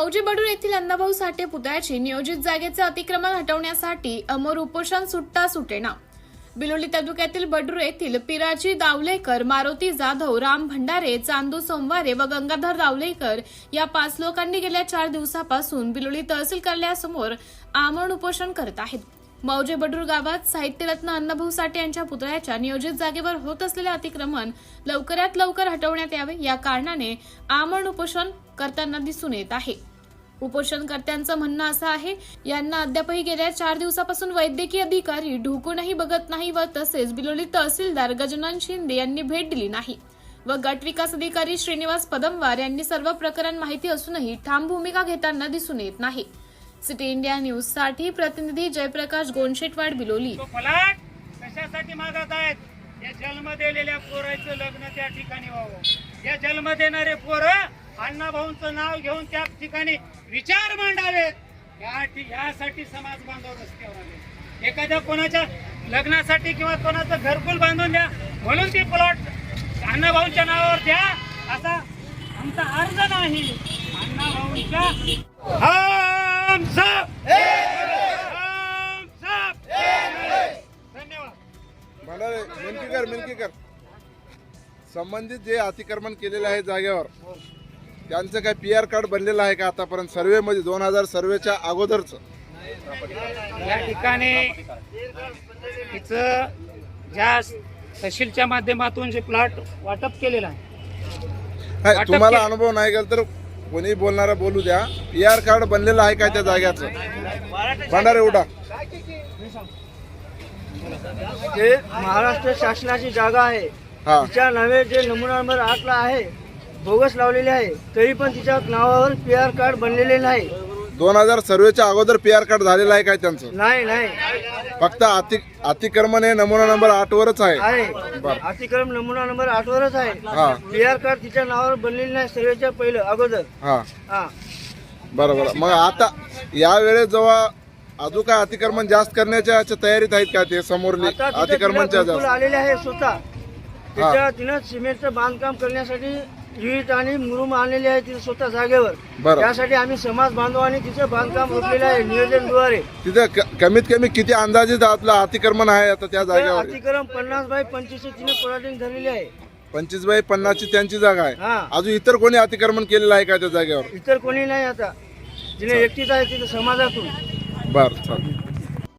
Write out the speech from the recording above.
मौजे बडूर येथील अण्णाभाऊ साठे पुतळ्याची नियोजित जागेचे अतिक्रमण हटवण्यासाठी अमर उपोषण सुटता सुटेना। बिलोली तालुक्यातील बडूर येथील पिराजी दावलेकर, मारुती जाधव, राम भंडारे, चांदू सोमवारे व गंगाधर दावलेकर या 5 लोकांनी गेल्या 4 दिवसापासून बिलोली तहसील कार्यालयासमोर आमरण उपोषण करत आहेत। मौजे बडूर गावात साहित्यरत्न अण्णाभाऊ साठे यांच्या पुतळ्याच्या नियोजित जागेवर होत असलेले अतिक्रमण लवकरात लवकर हटवण्यात यावे या कारणाने आमरण उपोषण करताना दिसून येत आहे। उपोषणकर्त्यांचं म्हणणं असं आहे, यांना अद्यापही गेल्या 4 दिवसापासून वैद्यकीय अधिकारी ढुकूनही बघत नाही व तसेच बिलोली तहसीलदार गजानन शिंदे यांनी भेट दिली नाही व गट विकास अधिकारी श्रीनिवास पदमवार यांनी सर्व प्रकरण माहिती असूनही ठाम भूमिका घेताना दिसून येत नाही। सिटी इंडिया न्यूज साठी प्रतिनिधी जयप्रकाश गोंशेटवाड, बिलोली। फलाट कशासाठी मागत आहेत? या जन्म दिलेल्या पोराचं लग्न त्या ठिकाणी व्हावं। या जन्म देणारे पोरं अण्णाभाऊंचं नाव घेऊन त्या ठिकाणी विचार मांडावेत यासाठी समाज बांधव रस्त्यावर आले। एखाद्या कोणाच्या लग्नासाठी किंवा कोणाचं घरकुल बांधून द्या म्हणून ती प्लॉट अण्णाभाऊंच्या नावावर द्या असा आमचा अर्ज नाही। अण्णाभाऊंच्या धन्यवाद। मिनकीकर संबंधित जे अतिक्रमण केलेले आहे जागेवर त्यांचं काय PR कार्ड बनलेलं आहे का आतापर्यंत? सर्वे मध्ये 2000 सर्वेच्या अगोदरच या ठिकाणी तिचं ज्या तहसीलच्या माध्यमातून जे प्लॉट वाटप केलेला आहे, तुम्हाला अनुभव नाही गेला तर कोणी बोलणारा बोलू द्या। PR कार्ड बनलेलं आहे का त्या जागेचं? भंडारे उडा। हे महाराष्ट्र शासनाची जागा आहे, तिच्या नावे जे नमुना नंबर 8 ला आहे बोगस लावलेले आहे, तरी पण तिच्या नावावर PR कार्ड बनलेले नाही। 2000 सर्वेच्या अगोदर PR कार्ड झालेलं आहे काय त्यांचं? नाही, फक्त अतिक्रमण हे नमुना नंबर 8 वरच आहे। अतिक्रम नमुना नंबर 8 वरच आहे। PR कार्ड तिच्या नावावर बनलेले नाही सर्वेच्या पहिलं अगोदर। बरोबर। मग आता यावेळेस जेव्हा अजून काय अतिक्रमण जास्त करण्याच्या तयारीत आहेत का ते समोरले अतिक्रमणच्या आलेले आहे स्वतः? त्याच्या तिनं सिमेंटचं बांधकाम करण्यासाठी युनिट आणि मुरुम आणलेले आहे तिथे स्वतः जागेवर। त्यासाठी आम्ही समाज बांधवांनी तिचे बांधकाम रोखलेले आहे नियोजनद्वारे। तिथे कमीत कमी किती अंदाजित आपलं अतिक्रमण आहे आता त्या जागेवर? अतिक्रम 50 बाय 25 तिने प्लॉटिंग धरलेली आहे। 25 बाय 50 ची त्यांची जागा आहे। अजून इतर कोणी अतिक्रमण केलेलं आहे का त्या जागेवर? इतर कोणी नाही, आता तिने एकटीच आहे तिथे समाजातून। बरं, चालेल।